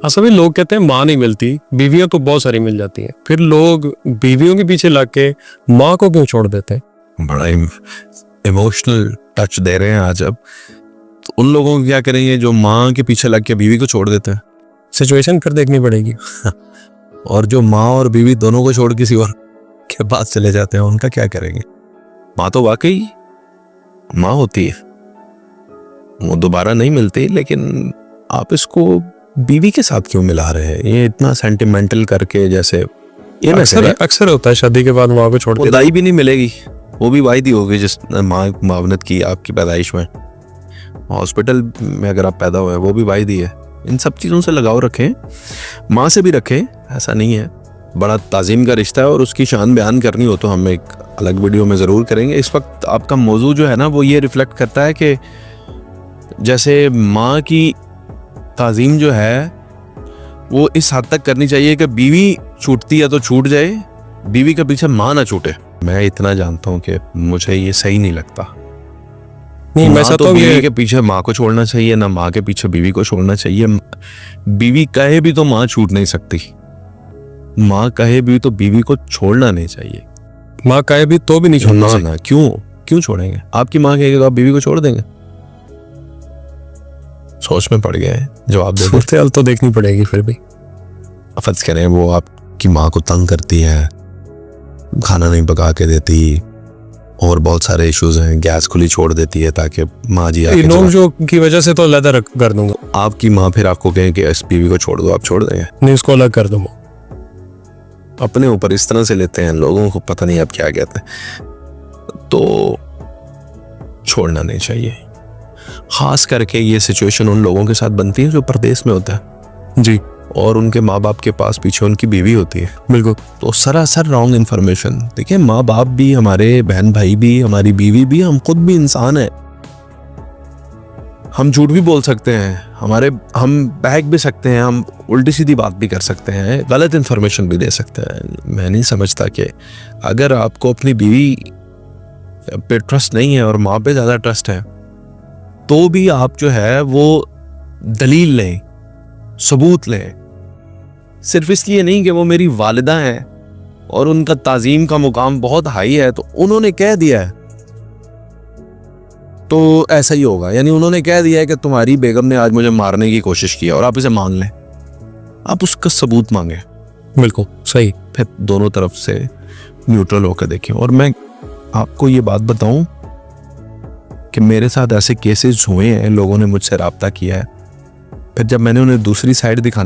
असल में लोग कहते हैं माँ नहीं मिलती, बीवियां तो बहुत सारी मिल जाती हैं, फिर लोग बीवियों के पीछे लग के माँ को क्यों छोड़ देते हैं? बड़ा इमोशनल टच दे रहे हैं आज अब। तो उन लोगों को क्या करेंगे जो माँ के पीछे लग के बीवी को छोड़ देते हैं? सिचुएशन फिर देखनी पड़ेगी। और जो माँ और बीवी दोनों को छोड़ किसी और के पास चले जाते हैं, उनका क्या करेंगे? माँ तो वाकई माँ होती है, वो दोबारा नहीं मिलती, लेकिन आप इसको बीवी के साथ क्यों मिला रहे हैं? ये इतना सेंटिमेंटल करके, जैसे ये अक्सर होता है शादी के बाद माँ को छोड़ के। दाई भी नहीं मिलेगी, वो भी वायदी होगी जिस माँ मावनत की आपकी पैदाइश में। हॉस्पिटल में अगर आप पैदा हुए वो भी वायदी है। इन सब चीज़ों से लगाव रखें, माँ से भी रखें, ऐसा नहीं है। बड़ा ताज़ीम का रिश्ता है और उसकी शान बयान करनी हो तो हम एक अलग वीडियो में ज़रूर करेंगे। इस वक्त आपका मौजू जो है ना, वो ये रिफ्लेक्ट करता है कि जैसे माँ की ताज़ीम जो है वो इस हद तक करनी चाहिए कि बीवी छूटती है तो छूट जाए, बीवी के पीछे माँ ना छूटे। मैं इतना जानता हूँ कि मुझे ये सही नहीं लगता। नहीं, मैं तो बीवी के पीछे माँ को छोड़ना चाहिए, ना माँ के पीछे बीवी को छोड़ना चाहिए। बीवी कहे भी तो माँ छूट नहीं सकती, माँ कहे भी तो बीवी को छोड़ना नहीं चाहिए। माँ कहे भी तो भी नहीं छोड़ना चाहिए। ना, क्यों छोड़ेंगे? आपकी माँ कहेगी तो आप बीवी को छोड़ देंगे? सोच में पड़ गए, जवाब दे सूरत तो देखनी पड़ेगी फिर भी। फर्ज करें वो आपकी माँ को तंग करती है, खाना नहीं पका के देती, और बहुत सारे इश्यूज हैं, गैस खुली छोड़ देती है ताकि माँ जी जो की वजह से तो अलग कर दूंगा। आपकी माँ फिर आपको कहे कि इस बीवी को छोड़ दो, आप छोड़ देंगे? नहीं, उसको अलग कर दूंगा। अपने ऊपर इस तरह से लेते हैं, लोगों को पता नहीं अब क्या कहते हैं। तो छोड़ना नहीं चाहिए। खास करके ये सिचुएशन उन लोगों के साथ बनती है जो परदेश में होता है जी, और उनके माँ बाप के पास पीछे उनकी बीवी होती है। बिल्कुल। तो सरासर रॉन्ग इन्फॉर्मेशन। देखिए, माँ बाप भी हमारे, बहन भाई भी, हमारी बीवी भी, हम खुद भी इंसान है। हम झूठ भी बोल सकते हैं, हम बहक भी सकते हैं, हम उल्टी सीधी बात भी कर सकते हैं, गलत इन्फॉर्मेशन भी दे सकते हैं। मैं नहीं समझता कि अगर आपको अपनी बीवी पे ट्रस्ट नहीं है और माँ पे ज़्यादा ट्रस्ट है, तो भी आप जो है वो दलील लें, सबूत लें। सिर्फ इसलिए नहीं कि वो मेरी वालिदा हैं और उनका ताज़ीम का मुकाम बहुत हाई है तो उन्होंने कह दिया है तो ऐसा ही होगा। यानी उन्होंने कह दिया है कि तुम्हारी बेगम ने आज मुझे मारने की कोशिश की और आप इसे मान लें, आप उसका सबूत मांगे। बिल्कुल सही। फिर दोनों तरफ से न्यूट्रल होकर देखें। और मैं आपको ये बात बताऊं कि मेरे साथ ऐसे केसेस हुए हैं, लोगों ने मुझसे राब्ता किया है, फिर जब मैंने उन्हें दूसरी साइड दिखाने